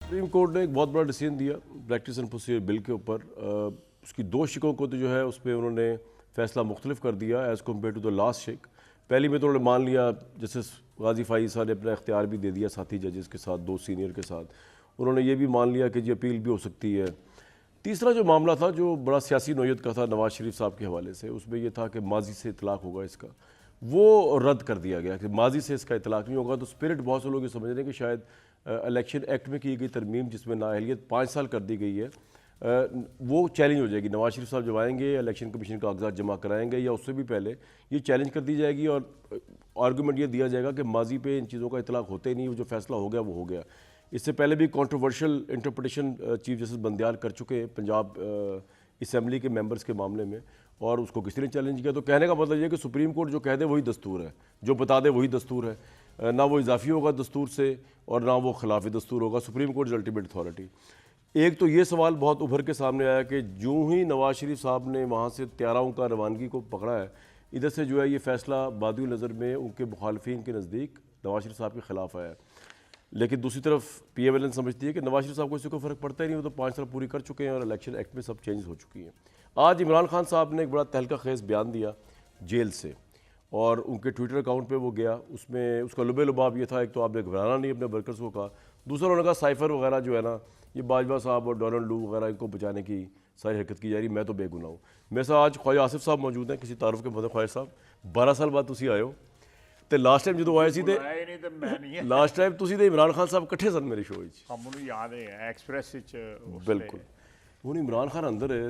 Supreme court نے ایک بہت بڑا ڈیسیژن دیا پریکٹس اینڈ پروسیجر بل کے اوپر. اس کی دو شکوں کو تو جو ہے اس پہ انہوں نے فیصلہ مختلف کر دیا as compared to the last شک. پہلی میں تو انہوں نے مان لیا جسٹس غازی فائز صاحب نے اپنا اختیار بھی دے دیا ساتھی ججز کے ساتھ, دو سینئر کے ساتھ. انہوں نے یہ بھی مان لیا کہ جی اپیل بھی ہو سکتی ہے. تیسرا جو معاملہ تھا جو بڑا سیاسی نوعیت کا تھا نواز شریف صاحب کے حوالے سے, اس میں یہ تھا کہ ماضی سے اطلاق ہوگا اس کا, وہ رد کر دیا گیا کہ ماضی سے اس کا اطلاق نہیں ہوگا. تو اسپرٹ بہت سے لوگ یہ سمجھ رہے ہیں کہ شاید الیکشن ایکٹ میں کی گئی ترمیم جس میں نااہلیت 5 سال کر دی گئی ہے وہ چیلنج ہو جائے گی. نواز شریف صاحب جب آئیں گے الیکشن کمیشن کا کاغذات جمع کرائیں گے یا اس سے بھی پہلے یہ چیلنج کر دی جائے گی اور آرگومنٹ یہ دیا جائے گا کہ ماضی پہ ان چیزوں کا اطلاق ہوتے ہی نہیں, وہ جو فیصلہ ہو گیا وہ ہو گیا. اس سے پہلے بھی controversial interpretation chief justice Bandial کر چکے ہیں پنجاب اسمبلی کے ممبرز کے معاملے میں, اور اس کو کسی نے چیلنج کیا. تو کہنے کا مطلب یہ ہے کہ سپریم کورٹ جو کہہ دے وہی دستور ہے, جو بتا دے وہی دستور ہے, نہ وہ اضافی ہوگا دستور سے اور نہ وہ خلاف دستور ہوگا. Supreme court is ultimate authority. ایک تو یہ سوال بہت ابھر کے سامنے آیا کہ جو ہی نواز شریف صاحب نے وہاں سے طیاراؤں کا روانگی کو پکڑا ہے, ادھر سے جو ہے یہ فیصلہ بادی نظر میں ان کے مخالفین کے نزدیک نواز شریف صاحب کے خلاف آیا ہے. لیکن دوسری طرف پی ایم ایل این سمجھتی ہے کہ نواز شریف صاحب کو اس سے کوئی فرق پڑتا ہی نہیں, وہ تو 5 سال پوری کر چکے ہیں اور الیکشن ایکٹ میں سب چینجز ہو چکی ہیں. آج عمران خان صاحب نے ایک بڑا تہلکہ خیز بیان دیا جیل سے, اور ان کے ٹویٹر اکاؤنٹ پہ وہ گیا. اس میں اس کا لبے لباب یہ تھا, ایک تو آپ نے گھبرانا نہیں اپنے ورکرز کو کہا, دوسرا انہوں نے کہا سائفر وغیرہ جو ہے نا یہ باجوہ صاحب اور ڈونلڈ لو وغیرہ ان کو بچانے کی ساری حرکت کی جا رہی, میں تو بے گناہ ہوں. میرے ساتھ آج خواجہ آصف صاحب موجود ہیں کسی تعارف کے بغیر. خواجہ صاحب 12 سال بعد تسی آئے ہو ਤੇ ਲਾਸਟ ਟਾਈਮ ਜਦੋਂ ਆਏ ਸੀ ਤੇ ਲਾਸਟ ਟਾਈਮ ਤੁਸੀਂ ਤੇ ਇਮਰਾਨ ਖਾਨ ਸਾਹਿਬ ਇਕੱਠੇ ਸਨ ਮੇਰੇ ਸ਼ੋਅ 'ਚ. ਮੈਨੂੰ ਯਾਦ ਹੈ ਐਕਸਪ੍ਰੈਸ ਵਿੱਚ. ਬਿਲਕੁਲ. ਹੁਣ ਇਮਰਾਨ ਖਾਨ ਅੰਦਰ ਹੈ,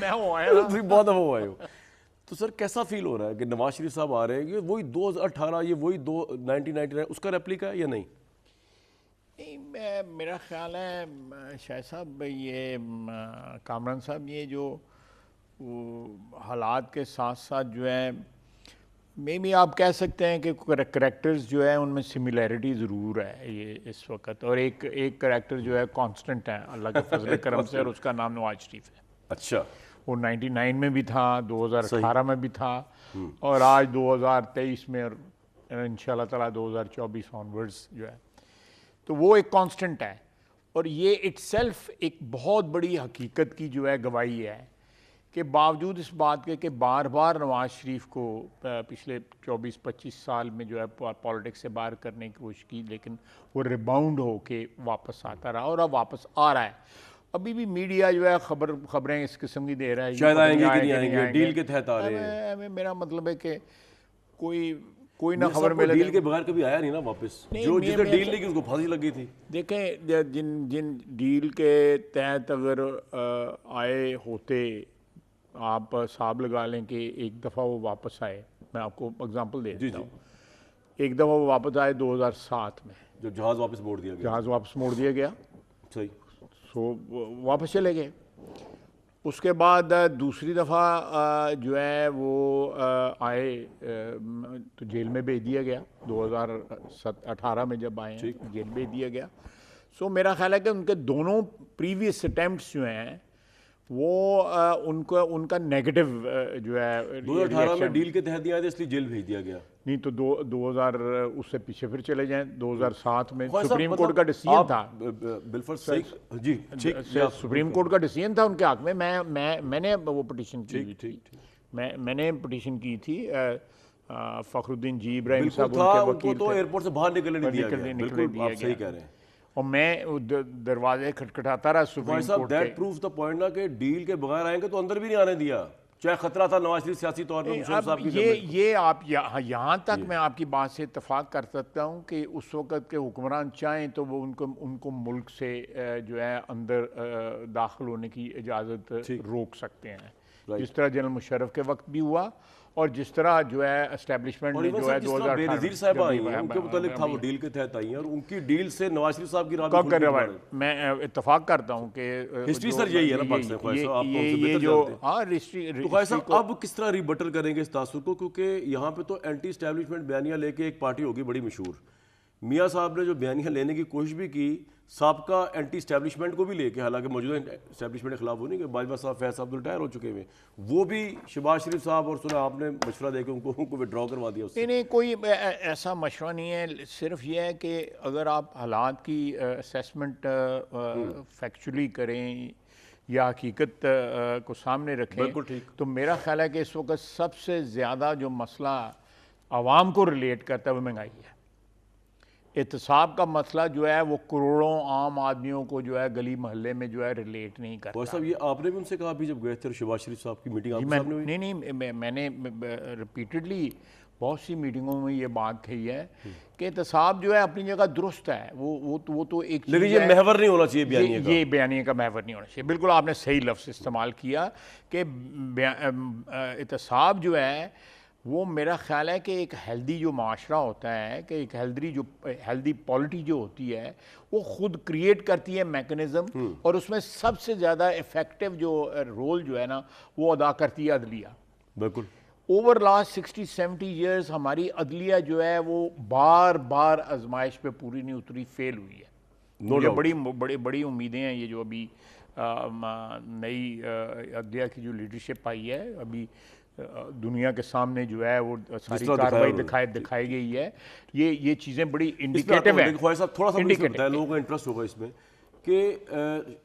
ਮੈਂ ਹੋ ਆਇਆ ਨਾ, ਤੁਸੀਂ ਬਹੁਤ ਦਫਾ ਆਏ ਹੋ. تو سر کیسا فیل ہو رہا ہے کہ نواز شریف صاحب آ رہے ہیں, یہ وہی 2018 یہ وہی 1999 اس کا ریپلیکا ہے یا نہیں؟ میرا خیال ہے شاہ صاحب یہ کامران صاحب یہ جو حالات کے ساتھ ساتھ جو ہے میں بھی آپ کہہ سکتے ہیں کہ کریکٹرز جو ہے ان میں سملیرٹی ضرور ہے یہ اس وقت, اور ایک کریکٹر جو ہے کانسٹنٹ ہے اللہ کے فضل کرم سے, اور اس کا نام نواز شریف ہے. اچھا. وہ 99 میں بھی تھا, 2018 میں بھی تھا, اور آج 2023 میں, اور انشاءاللہ تعالیٰ 2024 آنورڈز جو ہے, تو وہ ایک کانسٹنٹ ہے. اور یہ اٹ سیلف ایک بہت بڑی حقیقت کی جو ہے گواہی ہے کہ باوجود اس بات کے کہ بار بار نواز شریف کو پچھلے 24-25 سال میں جو ہے پالیٹکس سے باہر کرنے کی کوشش کی, لیکن وہ ریباؤنڈ ہو کے واپس آتا رہا, اور اب واپس آ رہا ہے. ابھی بھی میڈیا جو ہے خبریں اس قسم کی دے رہا ہے, شاید آئیں گے کہ نہیں آئیں گے, ڈیل کے تحت آ رہے ہیں. میرا مطلب ہے کہ کوئی نہ خبر ملے. ڈیل کے بغیر کبھی آیا نہیں نا واپس, جو جس نے ڈیل نہیں کی اس کو پھانسی لگی تھی. دیکھیں جن ڈیل کے تحت اگر آئے ہوتے, آپ حساب لگا لیں کہ ایک دفعہ وہ واپس آئے, میں آپ کو اگزامپل دے دیتا ہوں. ایک دفعہ وہ واپس آئے 2007 میں, جو جہاز واپس موڑ دیا گیا. جہاز واپس موڑ دیا گیا, صحیح, سو واپس چلے گئے. اس کے بعد دوسری دفعہ جو ہے وہ آئے تو جیل میں بھیج دیا گیا. 2018 میں جب آئے جیل بھیج دیا گیا. سو میرا خیال ہے کہ ان کے دونوں پریویس اٹیمپٹس جو ہیں وہ ان کا نیگیٹو جو ہے 2018 میں ڈیل کے تحت آئے تھے اس لیے جیل بھیج دیا گیا. نہیں تو 2000 اس سے پیچھے پھر چلے جائیں, 2007 میں سپریم کورٹ کا ڈیسیژن تھا. بالفرض صحیح, جی سپریم کورٹ کا ڈیسیژن تھا ان کے حق میں. میں نے وہ پٹیشن کی تھی, میں نے پٹیشن کی تھی. فخر الدین جی ابراہیم صاحب ان کے وکیل تھے, تو ایئرپورٹ سے باہر نکلنے نہیں دیا گیا. بالکل آپ صحیح کہہ رہے ہیں. اور میں دروازے کھٹکھٹاتا رہا سپریم کورٹ کے. دیٹ پروف دا پوائنٹ نا کہ ڈیل کے بغیر آئیں گے تو اندر بھی نہیں آنے دیا, چاہے خطرہ تھا نواز شریف سیاسی طور پر مشرف صاحب کی. یہ آپ یہاں تک میں آپ کی بات سے اتفاق کر سکتا ہوں کہ اس وقت کے حکمران چاہیں تو وہ ان کو ملک سے جو ہے اندر داخل ہونے کی اجازت روک سکتے ہیں, جس طرح جنرل مشرف کے وقت بھی ہوا, اور جس طرح جو ہے اسٹیبلشمنٹ نے جو ہے 2018 بے نظیر صاحب آئی ہیں ان کے متعلق تھا, وہ ڈیل کے تحت آئی ہیں, اور ان کی ڈیل سے نواز شریف صاحب کی راہ میں اتفاق کرتا ہوں کہ ہسٹری سر یہی ہے نا پاکستان. خواجہ صاحب آپ یہ جو ہسٹری, تو خواجہ صاحب اب کس طرح ریبٹل کریں گے اس تاثر کو, کیونکہ یہاں پہ تو اینٹی اسٹیبلشمنٹ بیانیہ لے کے ایک پارٹی ہوگی بڑی مشہور میاں صاحب نے جو بیانیہ لینے کی کوشش بھی کی سابقہ اینٹی اسٹیبلشمنٹ کو بھی لے کے، حالانکہ موجودہ اسٹیبلشمنٹ کے خلاف وہ نہیں کہ باجوہ صاحب فیض صاحب ریٹائر ہو چکے ہوئے، وہ بھی شہباز شریف صاحب اور سنا آپ نے مشورہ دے کے ان کو وڈرا کروا دیا اس سے. نہیں کوئی ایسا مشورہ نہیں ہے، صرف یہ ہے کہ اگر آپ حالات کی اسیسمنٹ فیکچولی کریں یا حقیقت کو سامنے رکھیں، بالکل ٹھیک. تو میرا خیال ہے کہ اس وقت سب سے زیادہ جو مسئلہ عوام کو ریلیٹ کرتا ہے وہ مہنگائی ہے. احتساب کا مسئلہ جو ہے وہ کروڑوں عام آدمیوں کو جو ہے گلی محلے میں جو ہے ریلیٹ نہیں کرتا. صاحب یہ آپ نے بھی ان سے کہا بھی جب گئے تھے شہباز شریف صاحب کی میٹنگ آپ کے سامنے ہوئی؟ نہیں میں نے ریپیٹڈلی بہت سی میٹنگوں میں یہ بات کہی ہے کہ احتساب جو ہے اپنی جگہ درست ہے، وہ تو ایک چیز لیکن یہ محور نہیں ہونا چاہیے بیانیے کا. یہ بیانیے کا محور نہیں ہونا چاہیے. بالکل آپ نے صحیح لفظ استعمال کیا کہ احتساب جو ہے وہ میرا خیال ہے کہ ایک ہیلدی جو معاشرہ ہوتا ہے، کہ ایک ہیلدی پالیٹی جو ہوتی ہے وہ خود کریٹ کرتی ہے میکنزم، اور اس میں سب سے زیادہ ایفیکٹو جو رول جو ہے نا وہ ادا کرتی ہے عدلیہ. بالکل. اوور لاسٹ 60-70 ایئرز ہماری عدلیہ جو ہے وہ بار بار آزمائش پہ پوری نہیں اتری، فیل ہوئی ہے. مجھے بڑی امیدیں ہیں یہ جو ابھی نئی عدلیہ کی جو لیڈرشپ آئی ہے، ابھی دنیا کے سامنے جو ہے وہ ساری کاروائی دکھائی گئی ہے، یہ چیزیں بڑی انڈیکیٹو ہیں. خواجہ صاحب تھوڑا سا مجھے بتائیں، لوگوں کا انٹرسٹ ہوگا اس میں کہ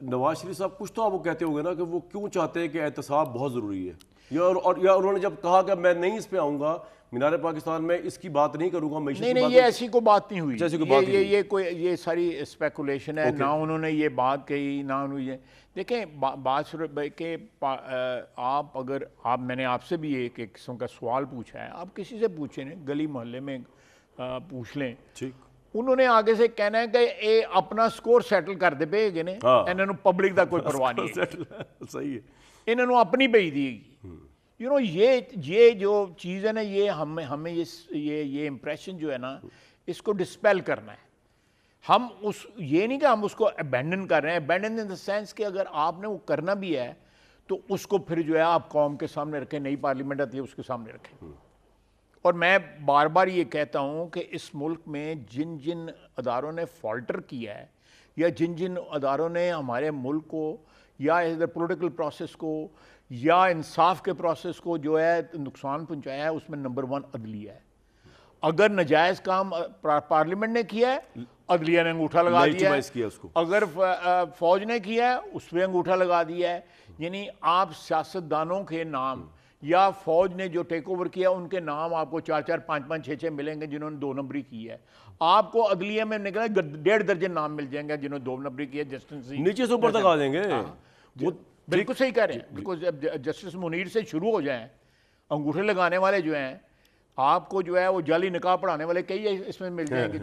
نواز شریف صاحب کچھ تو آپ کو کہتے ہوں گے نا کہ وہ کیوں چاہتے ہیں کہ احتساب بہت ضروری ہے، یا انہوں نے جب کہا کہ میں نہیں اس پہ آؤں گا مینار پاکستان میں اس کی بات نہیں کروں گا معیشت کی بات. نہیں یہ ایسی کوئی بات نہیں ہوئی، یہ ساری اسپیکولیشن ہے. نہ انہوں نے یہ بات کہی، نہ انہوں نے دیکھیں بات کہ میں نے آپ سے بھی ایک قسم کا سوال پوچھا ہے، آپ کسی سے پوچھیں، گلی محلے میں پوچھ لیں، انہوں نے آگے سے کہنا ہے کہ اے اپنا سکور سیٹل کر دے پے گے نے، انہوں نے پبلک دا کوئی پرواہ نہیں ہے. صحیح ہے. انہوں نے اپنی پہ ہی دی گی. یہ جو چیز ہے نا، یہ ہمیں یہ امپریشن جو ہے نا اس کو ڈسپیل کرنا ہے. ہم یہ نہیں کہ ہم اس کو ابینڈن کر رہے ہیں، ابینڈن ان دا سینس کہ اگر آپ نے وہ کرنا بھی ہے تو اس کو پھر جو ہے آپ قوم کے سامنے رکھیں، نئی پارلیمنٹ آتی ہے اس کے سامنے رکھیں. اور میں بار بار یہ کہتا ہوں کہ اس ملک میں جن اداروں نے فالٹر کیا ہے، یا جن اداروں نے ہمارے ملک کو یا ادھر پولیٹیکل پروسیس کو یا انصاف کے پروسیس کو جو ہے نقصان پہنچایا ہے، اس میں نمبر 1 عدلیہ ہے. اگر ناجائز کام پارلیمنٹ نے کیا ہے، عدلیہ نے انگوٹھا لگا دیا ہے. اگر فوج نے کیا ہے، اس پہ انگوٹھا لگا دیا ہے. یعنی آپ سیاستدانوں کے نام یا فوج نے جو ٹیک اوور کیا ان کے نام آپ کو 4-4, 5-5, 6-6 ملیں گے جنہوں نے 2 نمبری کی ہے. آپ کو عدلیہ میں نکلا 1.5 درجن نام مل جائیں گے جنہوں نے 2 نمبری کی ہے. جسٹس نیچے سے اوپر تک آ جائیں گے. بالکل صحیح کہہ رہے ہیں. بالکل جسٹس منیر سے شروع ہو جائیں، انگوٹھے لگانے والے جو ہیں آپ کو جو ہے وہ جعلی نکاح پڑھانے والے کئی اس میں مل جائیں گے.